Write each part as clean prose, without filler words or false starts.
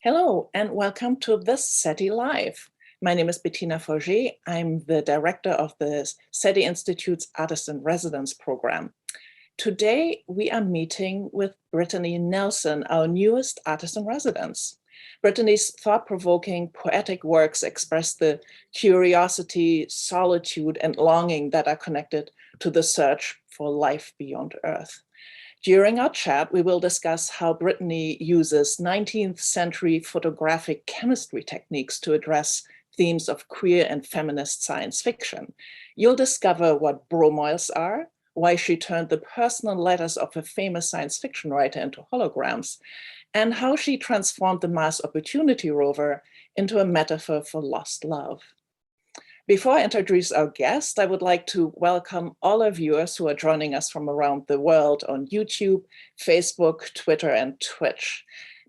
Hello, and welcome to this SETI Live. My name is Bettina. I'm the director of the SETI Institute's Artist in Residence program. Today, we are meeting with Brittany Nelson, our newest artist in residence. Brittany's thought-provoking poetic works express the curiosity, solitude, and longing that are connected to the search for life beyond Earth. During our chat, we will discuss how Brittany uses 19th century photographic chemistry techniques to address themes of queer and feminist science fiction. You'll discover what bromoils are, why she turned the personal letters of a famous science fiction writer into holograms, and how she transformed the Mars Opportunity rover into a metaphor for lost love. Before I introduce our guest, I would like to welcome all our viewers who are joining us from around the world on YouTube, Facebook, Twitter, and Twitch.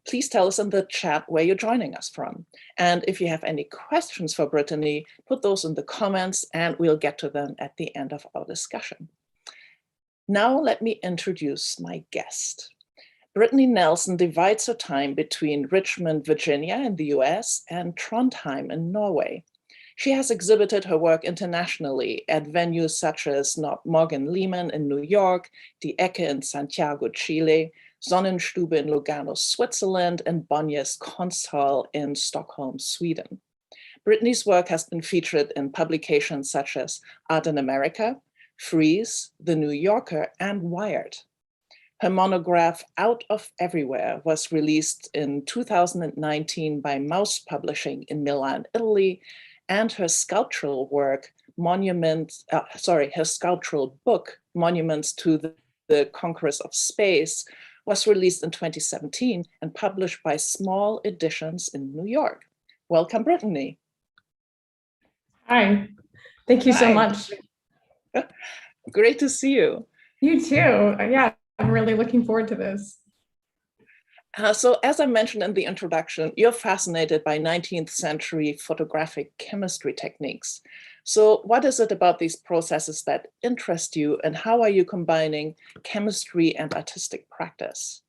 Please tell us in the chat where you're joining us from. And if you have any questions for Brittany, put those in the comments and we'll get to them at the end of our discussion. Now let me introduce my guest. Brittany Nelson divides her time between Richmond, Virginia in the US and Trondheim in Norway. She has exhibited her work internationally at venues such as Morgan Lehman in New York, Die Ecke in Santiago, Chile, Sonnenstube in Lugano, Switzerland, and Bonnier's Konsthall in Stockholm, Sweden. Brittany's work has been featured in publications such as Art in America, Frieze, The New Yorker, and Wired. Her monograph, Out of Everywhere, was released in 2019 by Mouse Publishing in Milan, Italy, and her sculptural work, her sculptural book, Monuments to the Conquerors of Space, was released in 2017 and published by Small Editions in New York. Welcome, Brittany. Hi, thank you so much. Great to see you. You too. Yeah, I'm really looking forward to this. So as I mentioned in the introduction, you're fascinated by 19th century photographic chemistry techniques. So what is it about these processes that interest you, and how are you combining chemistry and artistic practice?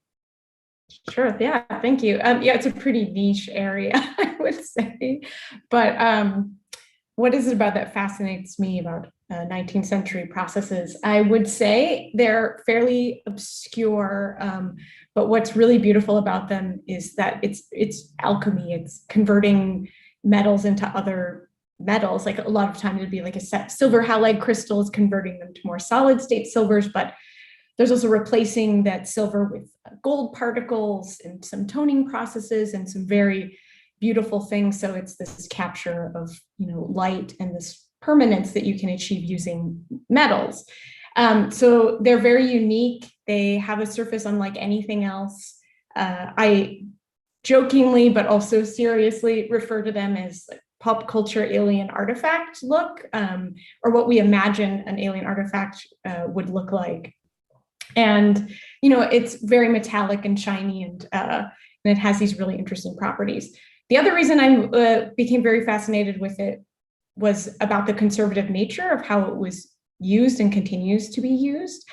Sure, yeah, thank you. Yeah, it's a pretty niche area, I would say. But what is it about that fascinates me about 19th century processes? I would say they're fairly obscure, but what's really beautiful about them is that it's alchemy. It's converting metals into other metals. Like a lot of times it'd be like a set silver halide crystals, converting them to more solid state silvers, but there's also replacing that silver with gold particles and some toning processes and some very beautiful things. So it's this capture of, light and this permanence that you can achieve using metals. So they're very unique. They have a surface unlike anything else. I jokingly, but also seriously refer to them as like pop culture alien artifact look, or what we imagine an alien artifact would look like. And, it's very metallic and shiny, and it has these really interesting properties. The other reason I became very fascinated with it was about the conservative nature of how it was used and continues to be used,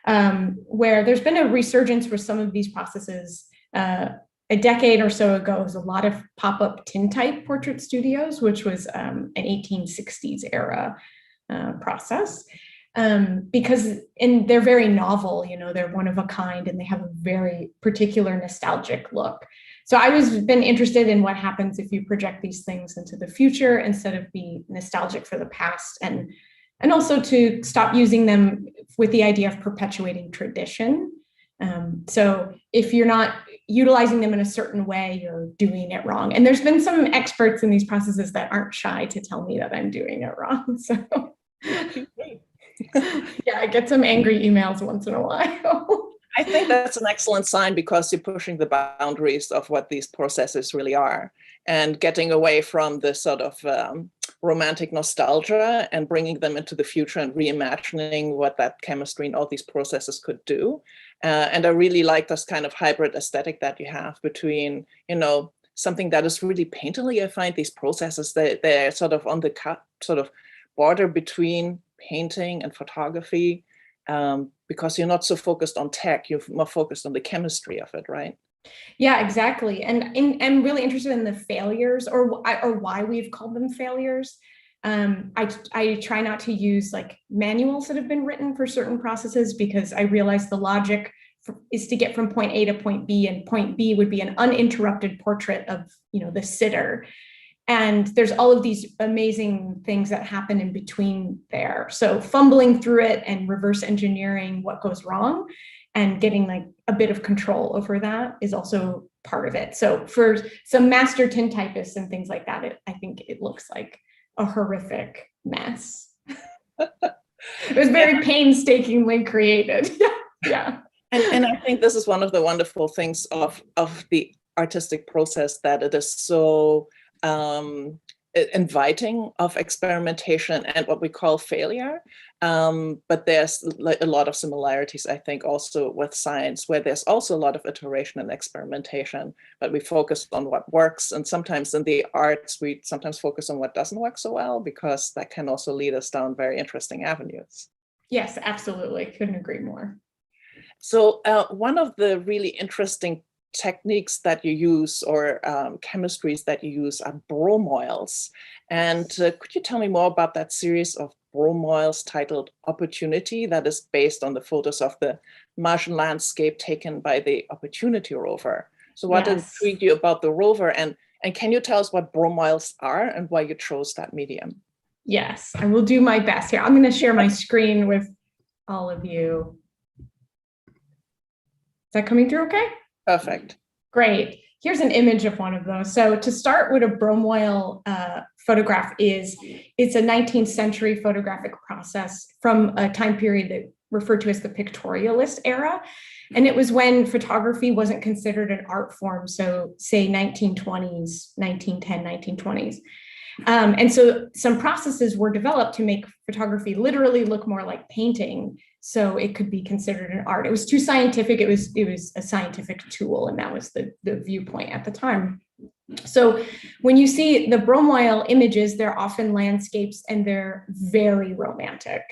where there's been a resurgence for some of these processes. A decade or so ago, there was a lot of pop-up tintype portrait studios, which was an 1860s era process. Because they're very novel, they're one of a kind, and they have a very particular nostalgic look. So I was been interested in what happens if you project these things into the future instead of be nostalgic for the past, and also to stop using them with the idea of perpetuating tradition. So if you're not utilizing them in a certain way, you're doing it wrong. And there's been some experts in these processes that aren't shy to tell me that I'm doing it wrong. So yeah, I get some angry emails once in a while. I think that's an excellent sign, because you're pushing the boundaries of what these processes really are and getting away from the sort of romantic nostalgia and bringing them into the future and reimagining what that chemistry and all these processes could do. And I really like this kind of hybrid aesthetic that you have between, something that is really painterly. I find these processes, they're sort of on the sort of border between painting and photography, because you're not so focused on tech, you're more focused on the chemistry of it, right? Yeah, exactly. And I'm really interested in the failures or why we've called them failures. I try not to use like manuals that have been written for certain processes because I realize the logic is to get from point A to point B, and point B would be an uninterrupted portrait of, the sitter. And there's all of these amazing things that happen in between there. So fumbling through it and reverse engineering what goes wrong and getting like a bit of control over that is also part of it. So for some master tintypists and things like that, I think it looks like a horrific mess. It was very painstakingly created. Yeah. And I think this is one of the wonderful things of the artistic process, that it is so inviting of experimentation and what we call failure. But there's a lot of similarities, I think, also with science, where there's also a lot of iteration and experimentation, but we focus on what works. And sometimes in the arts, we sometimes focus on what doesn't work so well, because that can also lead us down very interesting avenues. Yes, absolutely. Couldn't agree more. So one of the really interesting techniques that you use, or chemistries that you use, are bromoils. And could you tell me more about that series of bromoils titled Opportunity, that is based on the photos of the Martian landscape taken by the Opportunity rover? So what intrigued you about the rover, and can you tell us what bromoils are and why you chose that medium? Yes, I will do my best here. I'm going to share my screen with all of you. Is that coming through okay? Perfect. Great. Here's an image of one of those. So to start, what a bromoil photograph is, it's a 19th century photographic process from a time period that referred to as the pictorialist era. And it was when photography wasn't considered an art form. So say 1920s, 1910, 1920s. And so some processes were developed to make photography literally look more like painting, so it could be considered an art. It was too scientific. It was a scientific tool, and that was the viewpoint at the time. So when you see the bromoil images, they're often landscapes and they're very romantic.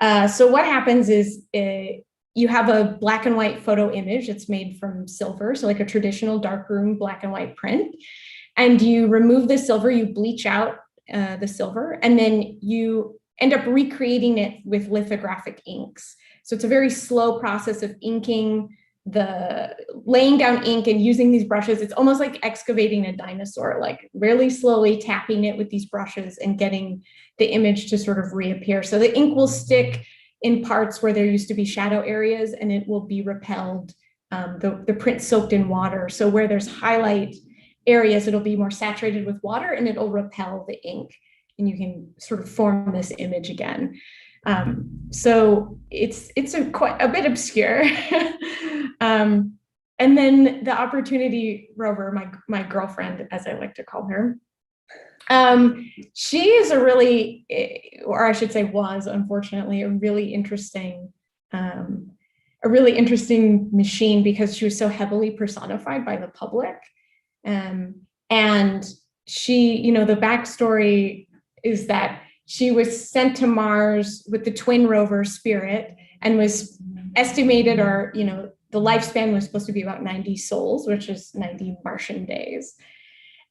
So what happens is you have a black and white photo image. It's made from silver, so like a traditional darkroom black and white print. And you remove the silver, you bleach out the silver, and then you end up recreating it with lithographic inks. So it's a very slow process of inking, laying down ink and using these brushes. It's almost like excavating a dinosaur, like really slowly tapping it with these brushes and getting the image to sort of reappear. So the ink will stick in parts where there used to be shadow areas, and it will be repelled, the print soaked in water. So where there's highlight areas, it'll be more saturated with water and it'll repel the ink, and you can sort of form this image again. So it's quite a bit obscure. And then the Opportunity rover, my girlfriend, as I like to call her, she is a really, or I should say was, unfortunately, a really interesting machine, because she was so heavily personified by the public. And she, the backstory is that she was sent to Mars with the twin rover Spirit, and was estimated, or, the lifespan was supposed to be about 90 sols, which is 90 Martian days.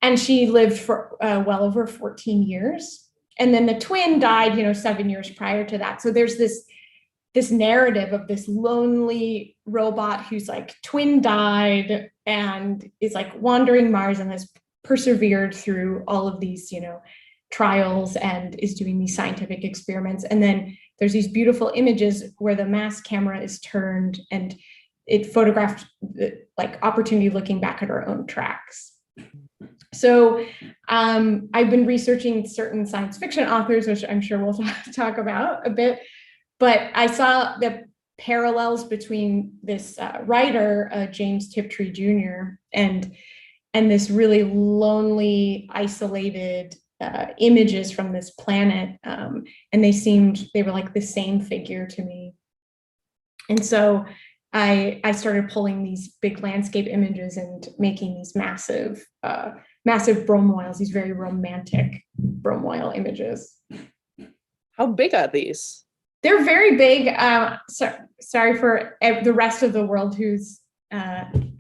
And she lived for well over 14 years. And then the twin died, 7 years prior to that. So there's this narrative of this lonely robot who's like twin died and is like wandering Mars and has persevered through all of these, trials, and is doing these scientific experiments. And then there's these beautiful images where the mass camera is turned and it photographed like Opportunity looking back at her own tracks. So I've been researching certain science fiction authors, which I'm sure we'll talk about a bit, but I saw the parallels between this writer, James Tiptree Jr., and this really lonely, isolated images from this planet. And they were like the same figure to me. And so I started pulling these big landscape images and making these massive bromoils, these very romantic bromoil images. How big are these? They're very big. Sorry for the rest of the world who's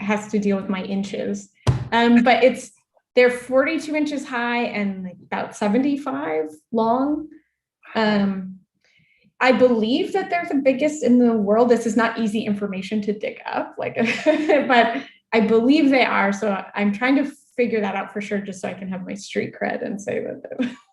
has to deal with my inches. But they're 42 inches high and like about 75 long. I believe that they're the biggest in the world. This is not easy information to dig up, like, but I believe they are. So I'm trying to figure that out for sure, just so I can have my street cred and say that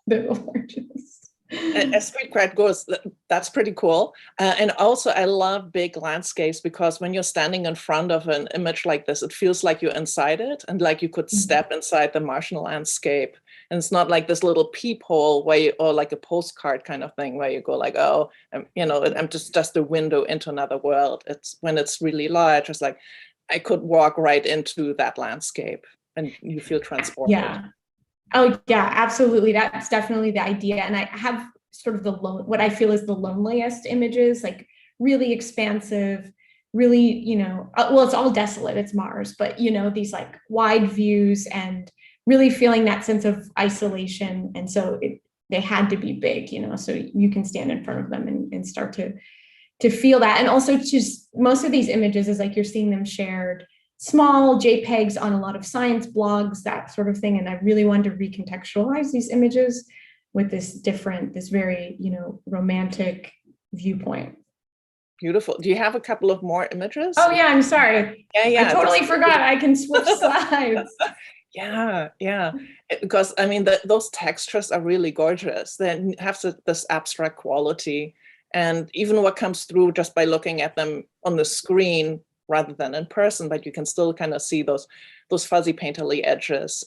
they're the largest. As street cred goes, that's pretty cool. And also, I love big landscapes, because when you're standing in front of an image like this, it feels like you're inside it, and like you could step inside the Martian landscape. And it's not like this little peephole where you, or like a postcard kind of thing where you go like, oh, you know, I'm just a window into another world. It's when it's really large, it's like I could walk right into that landscape and you feel transported. Yeah. Oh yeah, absolutely. That's definitely the idea. And I have sort of what I feel is the loneliest images, like really expansive, really, you know, well, it's all desolate, it's Mars, but you know, these like wide views and really feeling that sense of isolation. And so they had to be big, you know, so you can stand in front of them and start to feel that. And also just most of these images is like you're seeing them shared small JPEGs on a lot of science blogs, that sort of thing. And I really wanted to recontextualize these images with this very, you know, romantic viewpoint. Beautiful. Do you have a couple of more images? Oh yeah, I'm sorry. Yeah. I totally forgot. I can switch slides. Yeah. Because I mean, those textures are really gorgeous. They have this abstract quality. And even what comes through just by looking at them on the screen rather than in person, but you can still kind of see those fuzzy painterly edges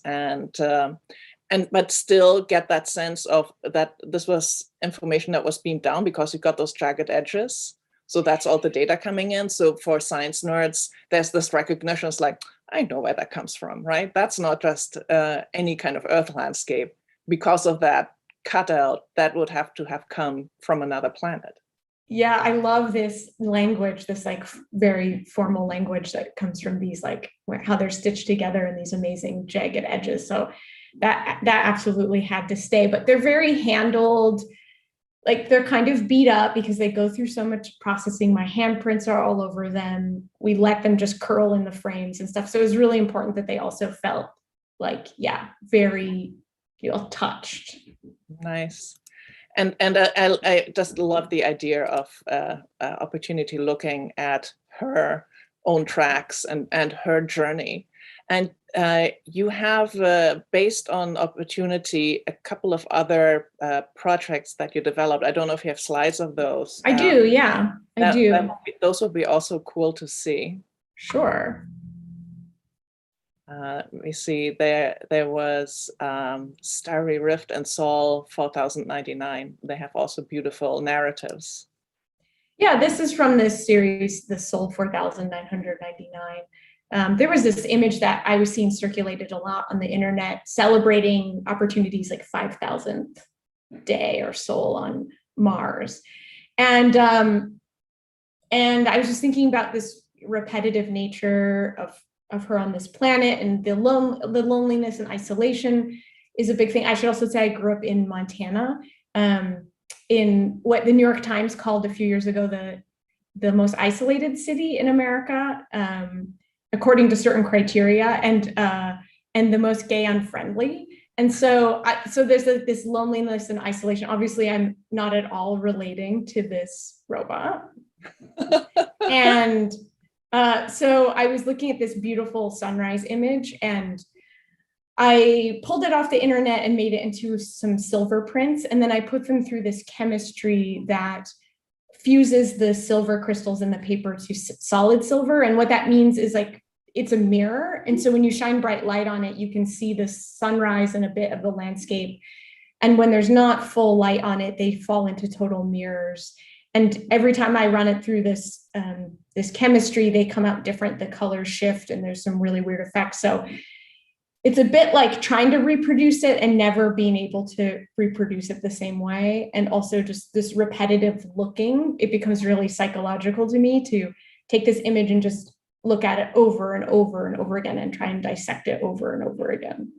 but still get that sense of that this was information that was beamed down, because you got those jagged edges. So that's all the data coming in. So for science nerds, there's this recognition. It's like, I know where that comes from, right? That's not just any kind of Earth landscape. Because of that cutout, that would have to have come from another planet. Yeah, I love this language, this like very formal language that comes from these, like how they're stitched together in these amazing jagged edges. So that absolutely had to stay, but they're very handled. Like they're kind of beat up because they go through so much processing. My handprints are all over them. We let them just curl in the frames and stuff. So it was really important that they also felt like, yeah, very, you know, touched. Nice. And I just love the idea of Opportunity looking at her own tracks and her journey. And you have, based on Opportunity, a couple of other projects that you developed. I don't know if you have slides of those. I do, yeah, I do. Those would be also cool to see. Sure. Let me see, there was Starry Rift and Sol 4099. They have also beautiful narratives. Yeah, this is from this series, the Sol 4999. There was this image that I was seeing circulated a lot on the internet celebrating Opportunity's like 5,000th day or Sol on Mars. And I was just thinking about this repetitive nature of her on this planet, and the loneliness and isolation is a big thing. I should also say I grew up in Montana, in what the New York Times called a few years ago the most isolated city in America, according to certain criteria, and the most gay unfriendly. And so there's this loneliness and isolation. Obviously, I'm not at all relating to this robot. And so I was looking at this beautiful sunrise image, and I pulled it off the internet and made it into some silver prints. And then I put them through this chemistry that fuses the silver crystals in the paper to solid silver. And what that means is like, it's a mirror. And so when you shine bright light on it, you can see the sunrise and a bit of the landscape. And when there's not full light on it, they fall into total mirrors. And every time I run it through this chemistry, they come out different, the colors shift, and there's some really weird effects. So it's a bit like trying to reproduce it and never being able to reproduce it the same way. And also just this repetitive looking, it becomes really psychological to me to take this image and just look at it over and over and over again and try and dissect it over and over again.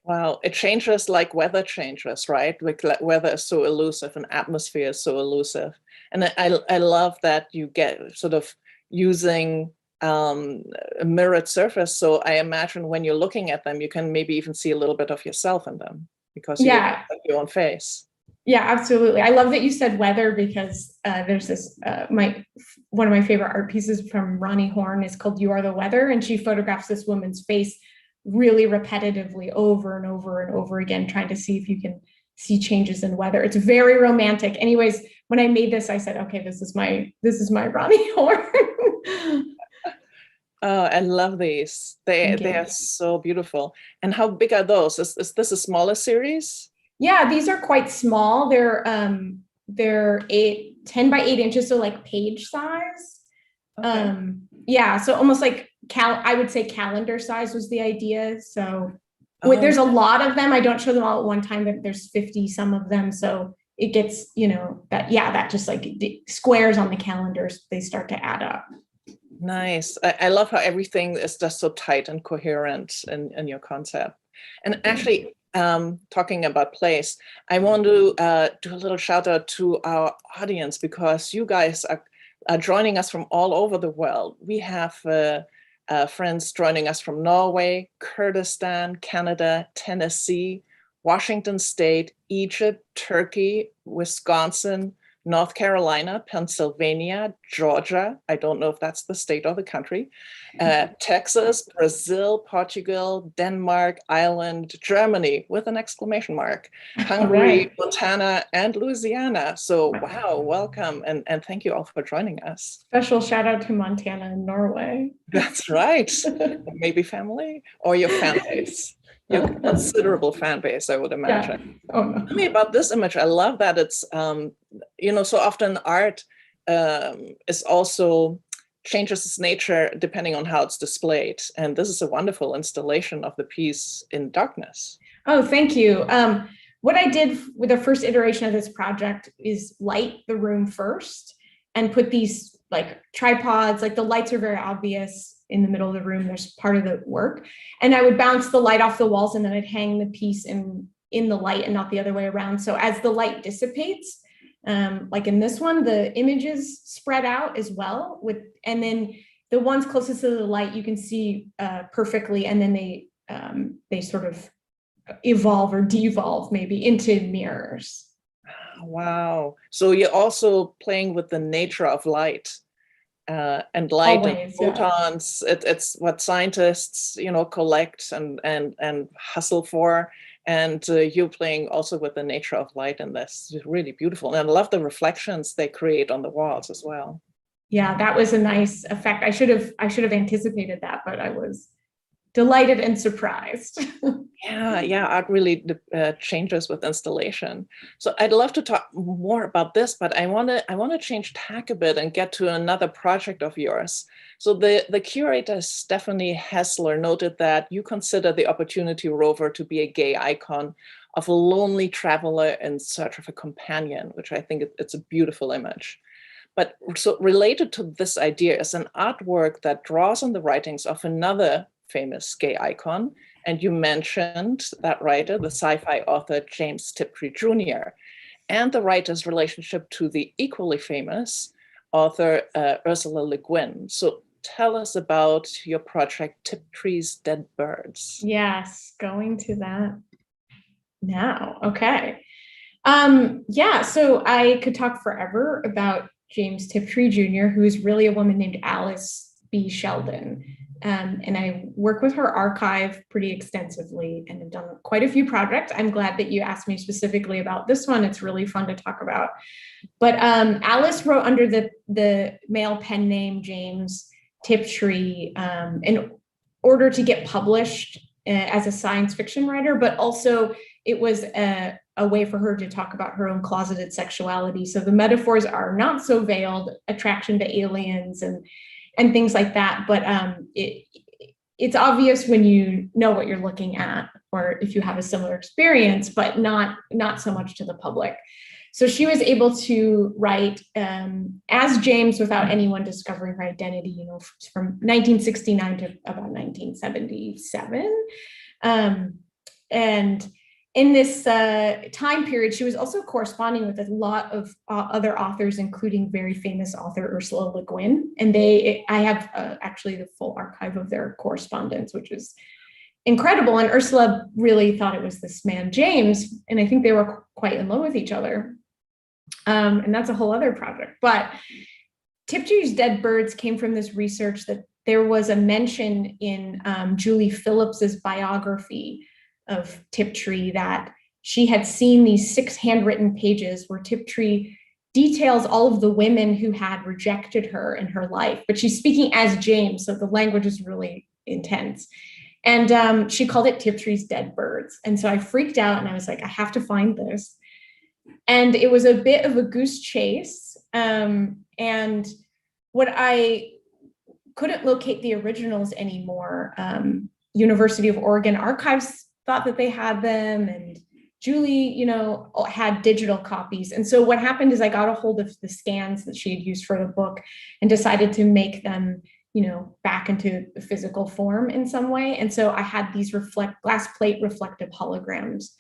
Wow, it changes like weather changes, right? Weather is so elusive and atmosphere is so elusive. And I love that you get sort of using a mirrored surface. So I imagine when you're looking at them, you can maybe even see a little bit of yourself in them because you look at your own face. Yeah, absolutely. I love that you said weather because there's this, one of my favorite art pieces from Ronnie Horn is called You Are the Weather. And she photographs this woman's face really repetitively over and over and over again, trying to see if you can see changes in weather. It's very romantic. Anyways, when I made this, I said, okay, this is my Ronnie Horn. Oh, I love these. They are so beautiful. And how big are those? Is this a smaller series? Yeah, these are quite small. They're 10 by 8 inches, so like page size. Okay. Yeah, so almost like I would say calendar size was the idea. So there's a lot of them. I don't show them all at one time, but there's 50 some of them. So it gets, that just like squares on the calendars, they start to add up. Nice. I love how everything is just so tight and coherent in your concept. And actually, talking about place, I want to do a little shout out to our audience because you guys are joining us from all over the world. We have friends joining us from Norway, Kurdistan, Canada, Tennessee, Washington State, Egypt, Turkey, Wisconsin, North Carolina, Pennsylvania, Georgia, I don't know if that's the state or the country, Texas, Brazil, Portugal, Denmark, Ireland, Germany, with an exclamation mark, Hungary, Montana, and Louisiana. So wow, welcome, and thank you all for joining us. Special shout out to Montana and Norway. That's right. Maybe family or your fan base. Your considerable fan base, I would imagine. Yeah. Oh, no. Tell me about this image. I love that it's, so often art is also changes its nature depending on how it's displayed. And this is a wonderful installation of the piece in darkness. Oh, thank you. What I did with the first iteration of this project is light the room first and put these like tripods, like the lights are very obvious in the middle of the room. There's part of the work. And I would bounce the light off the walls and then I'd hang the piece in the light and not the other way around. So as the light dissipates, like in this one, the images spread out as well and then the ones closest to the light you can see perfectly, and then they sort of evolve or devolve maybe into mirrors. Wow. So you're also playing with the nature of light and light. Always, and photons. Yeah. It's what scientists, collect and hustle for. And you're playing also with the nature of light, and that's really beautiful. And I love the reflections they create on the walls as well. Yeah, that was a nice effect. I should have anticipated that, but I was delighted and surprised. Yeah, art really changes with installation. So I'd love to talk more about this, but I want to change tack a bit and get to another project of yours. So the curator Stephanie Hessler noted that you consider the Opportunity rover to be a gay icon of a lonely traveler in search of a companion, which I think it's a beautiful image. But so related to this idea is an artwork that draws on the writings of another famous gay icon. And you mentioned that writer, the sci-fi author James Tiptree Jr., and the writer's relationship to the equally famous author Ursula Le Guin. So tell us about your project, Tiptrees Dead Birds. Yes, going to that now. Okay. So I could talk forever about James Tiptree Jr., who is really a woman named Alice Sheldon. And I work with her archive pretty extensively and have done quite a few projects. I'm glad that you asked me specifically about this one. It's really fun to talk about. But Alice wrote under the male pen name James Tiptree in order to get published as a science fiction writer, but also it was a way for her to talk about her own closeted sexuality. So the metaphors are not so veiled, attraction to aliens and things like that. But it's obvious when you know what you're looking at, or if you have a similar experience, but not so much to the public. So she was able to write as James without anyone discovering her identity, from 1969 to about 1977. And in this time period, she was also corresponding with a lot of other authors, including very famous author Ursula Le Guin. And I have actually the full archive of their correspondence, which is incredible. And Ursula really thought it was this man, James, and I think they were quite in love with each other. And that's a whole other project. But Tiptree's Dead Birds came from this research that there was a mention in Julie Phillips's biography of Tiptree that she had seen these 6 handwritten pages where Tiptree details all of the women who had rejected her in her life, but she's speaking as James, so the language is really intense. And she called it Tiptree's Dead Birds. And so I freaked out and I was like, I have to find this. And it was a bit of a goose chase. And what I couldn't locate the originals anymore. University of Oregon Archives thought that they had them, and Julie, had digital copies. And so what happened is I got a hold of the scans that she had used for the book and decided to make them, back into the physical form in some way. And so I had these glass plate reflective holograms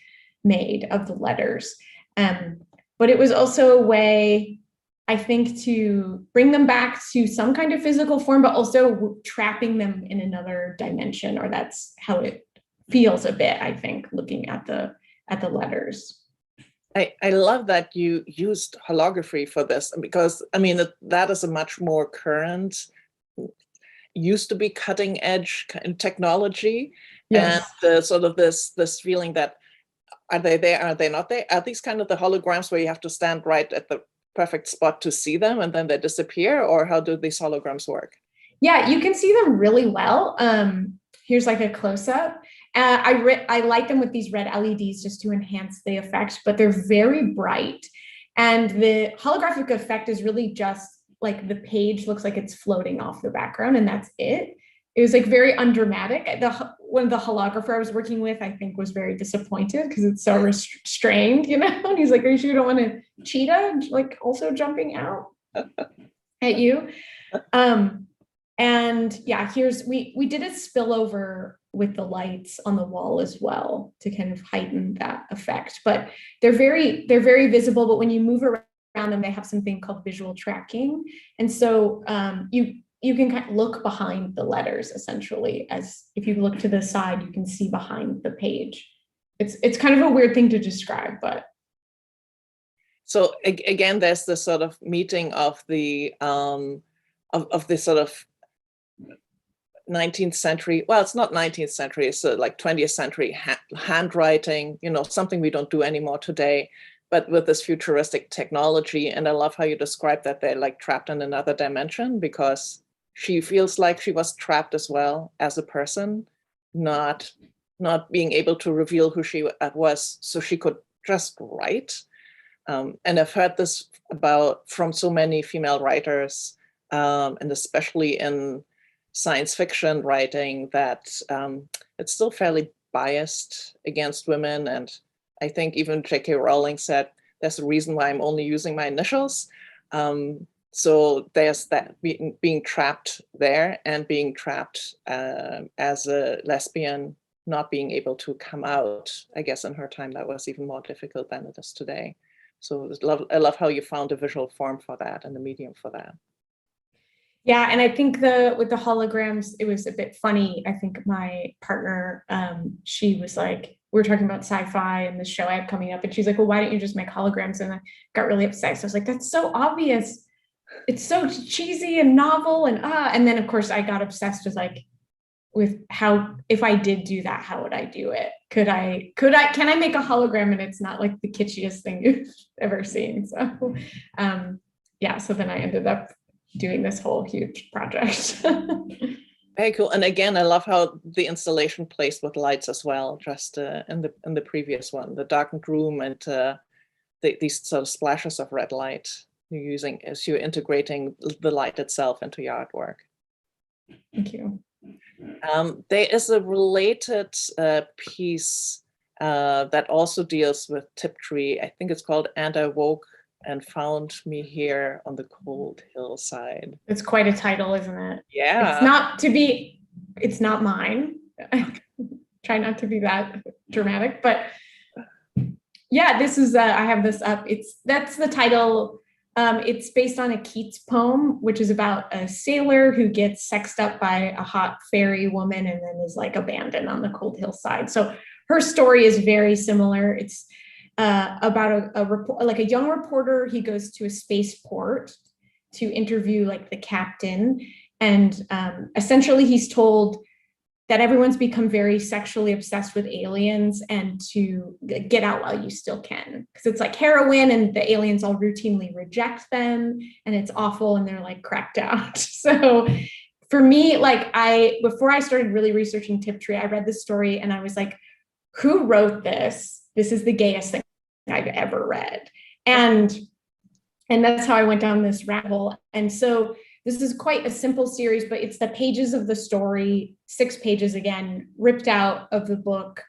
made of the letters. But it was also a way, I think, to bring them back to some kind of physical form, but also trapping them in another dimension, or that's how it feels a bit, I think, looking at the letters. I love that you used holography for this, because that is a much more current, used to be cutting edge technology. Yes. And sort of this feeling that, are they there, are they not there? Are these kind of the holograms where you have to stand right at the perfect spot to see them and then they disappear, or how do these holograms work? Yeah, you can see them really well. Here's like a close-up. I light them with these red LEDs just to enhance the effect, but they're very bright. And the holographic effect is really just like the page looks like it's floating off the background, and that's it. It was like very undramatic. One of the holographer I was working with, I think, was very disappointed because it's so restrained, and he's like, are you sure you don't want a cheetah like also jumping out at you? And yeah, we did a spillover with the lights on the wall as well to kind of heighten that effect. But they're very visible, but when you move around them, they have something called visual tracking. And so you can kind of look behind the letters, essentially, as if you look to the side, you can see behind the page. It's kind of a weird thing to describe, but. So again, there's this sort of meeting of the this sort of 19th century, well, it's not 19th century, it's like 20th century handwriting, something we don't do anymore today, but with this futuristic technology. And I love how you describe that they're like trapped in another dimension, because she feels like she was trapped as well as a person, not being able to reveal who she was, so she could just write. And I've heard this from so many female writers, and especially in science fiction writing, that it's still fairly biased against women. And I think even J.K. Rowling said, there's a reason why I'm only using my initials. So there's that being trapped there, and being trapped as a lesbian, not being able to come out. I guess in her time that was even more difficult than it is today. So I love how you found a visual form for that and a medium for that. Yeah, and I think with the holograms, it was a bit funny. I think my partner, she was like, we were talking about sci-fi and the show I have coming up, and she's like, well, why don't you just make holograms? And I got really upset. So I was like, that's so obvious. It's so cheesy and novel, and then of course I got obsessed with how, if I did do that, how would I do it? Can I make a hologram and it's not like the kitschiest thing you've ever seen? So yeah, so then I ended up doing this whole huge project. Very cool. And again, I love how the installation plays with lights as well, just in the previous one, the darkened room, and these sort of splashes of red light you're using as you're integrating the light itself into your artwork. Thank you. There is a related piece that also deals with Tiptree. I think it's called And I Woke and Found Me Here on the Cold Hillside. It's quite a title, isn't it? Yeah. It's not mine. I try not to be that dramatic, but Yeah, this is, I have this up. That's the title. It's based on a Keats poem, which is about a sailor who gets sexed up by a hot fairy woman and then is like abandoned on the cold hillside. So her story is very similar. It's about a young reporter. He goes to a spaceport to interview like the captain, and essentially he's told that everyone's become very sexually obsessed with aliens and to get out while you still can. Because it's like heroin and the aliens all routinely reject them and it's awful and they're like cracked out. So for me, like before I started really researching Tiptree, I read this story and I was like, who wrote this? This is the gayest thing I've ever read. And that's how I went down this rabbit hole. And so this is quite a simple series, but it's the pages of the story, 6 pages again, ripped out of the book.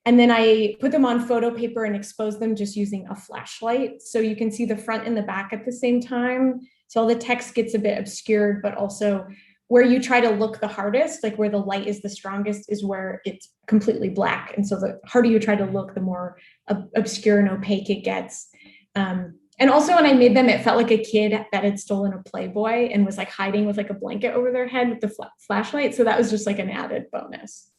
And then I put them on photo paper and exposed them just using a flashlight. So you can see the front and the back at the same time. So all the text gets a bit obscured, but also where you try to look the hardest, like where the light is the strongest, is where it's completely black. And so the harder you try to look, the more obscure and opaque it gets. And also when I made them, it felt like a kid that had stolen a Playboy and was like hiding with like a blanket over their head with the flashlight. So that was just like an added bonus.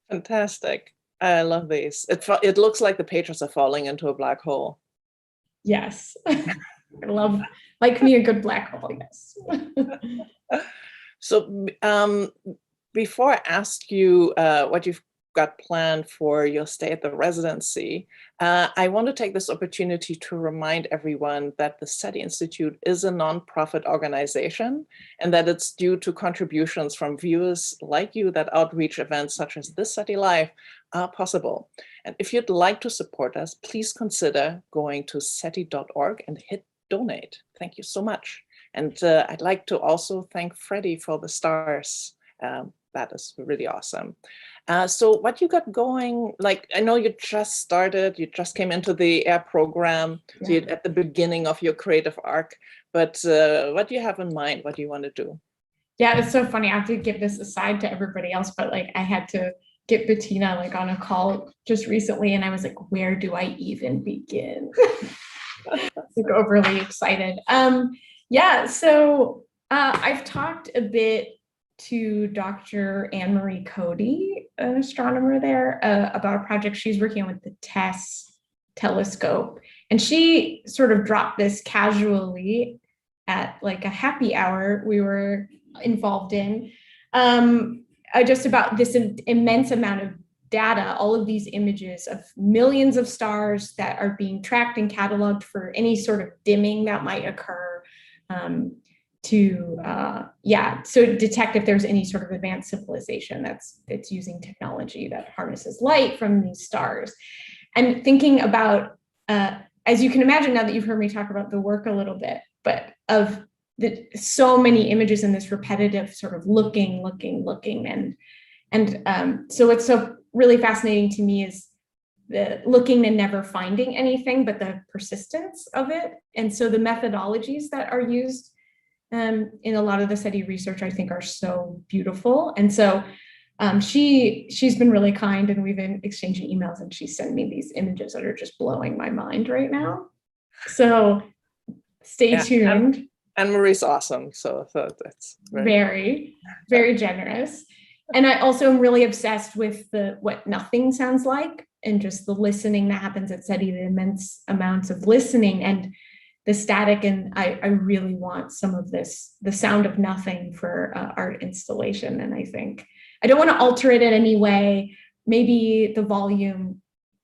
Fantastic. I love these. It looks like the pages are falling into a black hole. Yes. I love, like me, a good black hole, yes. So before I ask you what you've got planned for your stay at the residency, I want to take this opportunity to remind everyone that the SETI Institute is a nonprofit organization and that it's due to contributions from viewers like you that outreach events such as this SETI Live are possible. And if you'd like to support us, please consider going to SETI.org and hit donate. Thank you so much. And I'd like to also thank Freddie for the stars. That is really awesome. So what you got going, like, I know you just started, you just came into the AIR program, so you're at the beginning of your creative arc, but what do you have in mind? What do you want to do? Yeah, it's so funny. I have to give this aside to everybody else, but like I had to get Bettina like on a call just recently and I was like, where do I even begin? Like overly excited. Yeah, so I've talked a bit to Dr. Anne-Marie Cody, an astronomer there, about a project she's working on with the TESS telescope. And she sort of dropped this casually at like a happy hour we were involved in, just about this immense amount of data, all of these images of millions of stars that are being tracked and cataloged for any sort of dimming that might occur, so detect if there's any sort of advanced civilization that's using technology that harnesses light from these stars. And thinking about, as you can imagine now that you've heard me talk about the work a little bit, but of so many images in this repetitive sort of looking, and so what's so really fascinating to me is the looking and never finding anything, but the persistence of it. And so the methodologies that are used in a lot of the SETI research, I think, are so beautiful. And so she's been really kind, and we've been exchanging emails, and she sent me these images that are just blowing my mind right now. So stay tuned. And Marie's awesome, so that's very, very generous. And I also am really obsessed with what nothing sounds like, and just the listening that happens at SETI, the immense amounts of listening and the static. And I really want some of this, the sound of nothing for art installation. And I think I don't want to alter it in any way. Maybe the volume,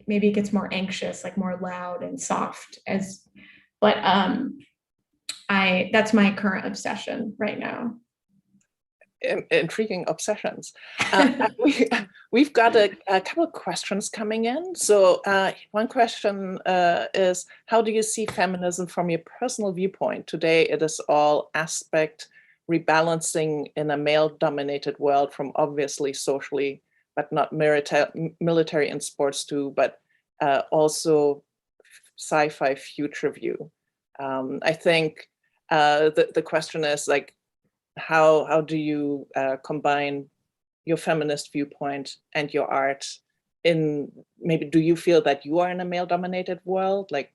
maybe it gets more anxious, like more loud and soft, but that's my current obsession right now. Intriguing obsessions. We've got a couple of questions coming in. So one question is, how do you see feminism from your personal viewpoint? Today, it is all aspect rebalancing in a male-dominated world, from obviously socially, but not military and sports too, but also sci-fi future view. I think the question is like, how do you combine your feminist viewpoint and your art maybe, do you feel that you are in a male-dominated world? Like,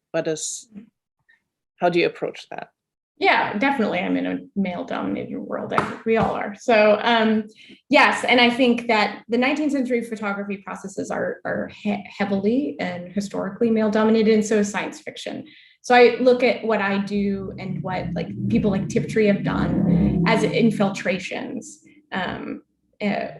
how do you approach that? Yeah, definitely. I'm in a male-dominated world. We all are. So yes, and I think that the 19th century photography processes are heavily and historically male-dominated, and so is science fiction. So I look at what I do and what like people like Tiptree have done as infiltrations,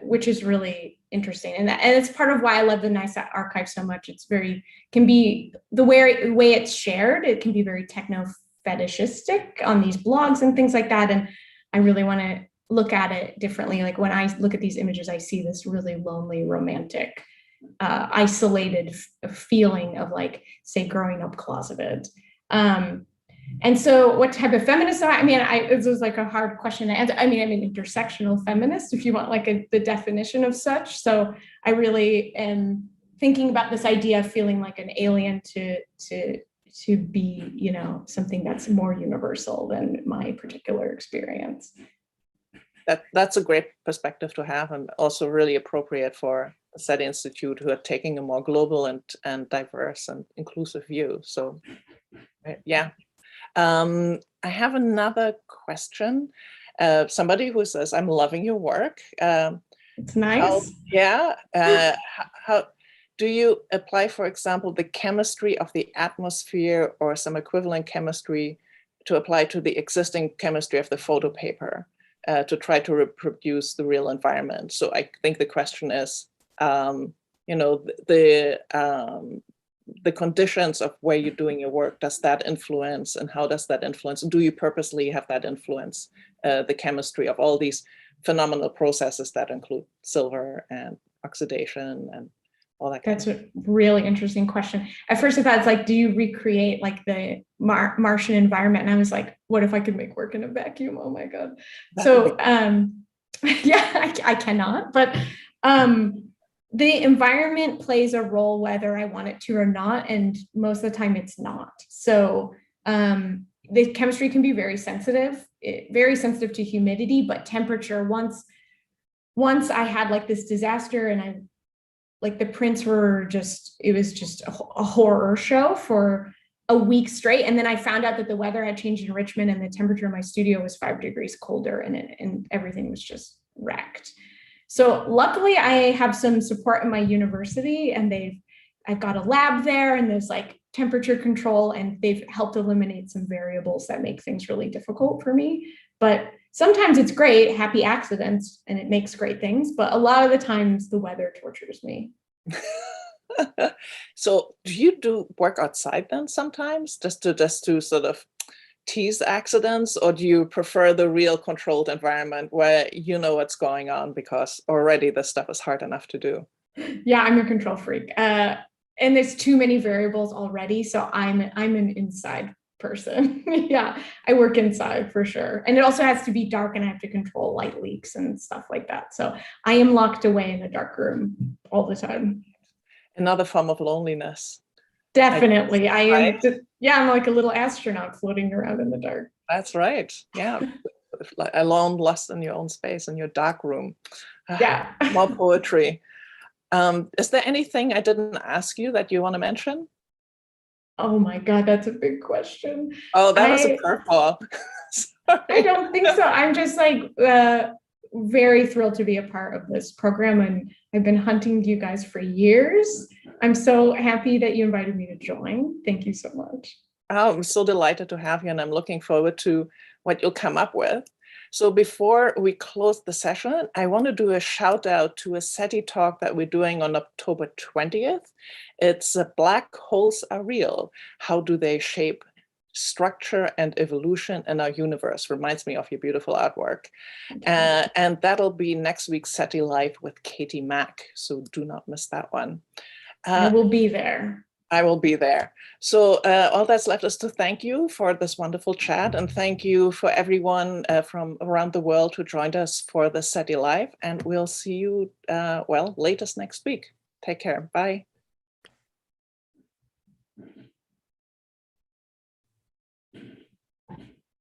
which is really interesting, and it's part of why I love the NICE archive so much. It's can be the way it's shared. It can be very techno fetishistic on these blogs and things like that. And I really want to look at it differently. Like when I look at these images, I see this really lonely, romantic, isolated feeling of like, say, growing up closeted. And so what type of feminist am I? I mean, it was like a hard question to answer. I mean, I'm an intersectional feminist, if you want like the definition of such. So I really am thinking about this idea of feeling like an alien to be, you know, something that's more universal than my particular experience. That's a great perspective to have, and also really appropriate for the SETI Institute, who are taking a more global and diverse and inclusive view. So yeah. I have another question. Somebody who says, I'm loving your work. It's nice. How do you apply, for example, the chemistry of the atmosphere or some equivalent chemistry to apply to the existing chemistry of the photo paper to try to reproduce the real environment? So I think the question is, you know, the conditions of where you're doing your work, does that influence, and how does that influence? Do you purposely have that influence the chemistry of all these phenomenal processes that include silver and oxidation and all that? That's a really interesting question. At first I thought it's like, do you recreate like the Martian environment? And I was like, what if I could make work in a vacuum? Oh my God. So yeah, I cannot, but the environment plays a role whether I want it to or not, and most of the time it's not. So the chemistry can be very sensitive to humidity, but temperature. Once I had like this disaster, and like the prints were it was just a horror show for a week straight. And then I found out that the weather had changed in Richmond, and the temperature in my studio was 5 degrees colder, and everything was just wrecked. So luckily I have some support in my university, and I've got a lab there, and there's like temperature control, and they've helped eliminate some variables that make things really difficult for me. But sometimes it's great, happy accidents, and it makes great things. But a lot of the times the weather tortures me. So do you do work outside then sometimes, just to sort of tease accidents, or do you prefer the real controlled environment where you know what's going on because already the stuff is hard enough to do? Yeah, I'm a control freak. And there's too many variables already. So I'm an inside person. Yeah, I work inside for sure. And it also has to be dark, and I have to control light leaks and stuff like that. So I am locked away in a dark room all the time. Another form of loneliness. Definitely. I am. Yeah, I'm like a little astronaut floating around in the dark. That's right. Yeah. Alone, lost in your own space, in your dark room. Yeah. More poetry. Is there anything I didn't ask you that you want to mention? Oh my God, that's a big question. Oh, that was a curveball. I don't think so. I'm just like very thrilled to be a part of this program, and I've been hunting you guys for years. I'm so happy that you invited me to join. Thank you so much. Oh, I'm so delighted to have you, and I'm looking forward to what you'll come up with. So before we close the session, I want to do a shout out to a SETI talk that we're doing on October 20th. It's Black Holes Are Real. How do they shape structure and evolution in our universe? Reminds me of your beautiful artwork. And that'll be next week's SETI Live with Katie Mack. So do not miss that one. I will be there. I will be there. So all that's left is to thank you for this wonderful chat, and thank you for everyone from around the world who joined us for the SETI Live, and we'll see you, well, latest next week. Take care. Bye.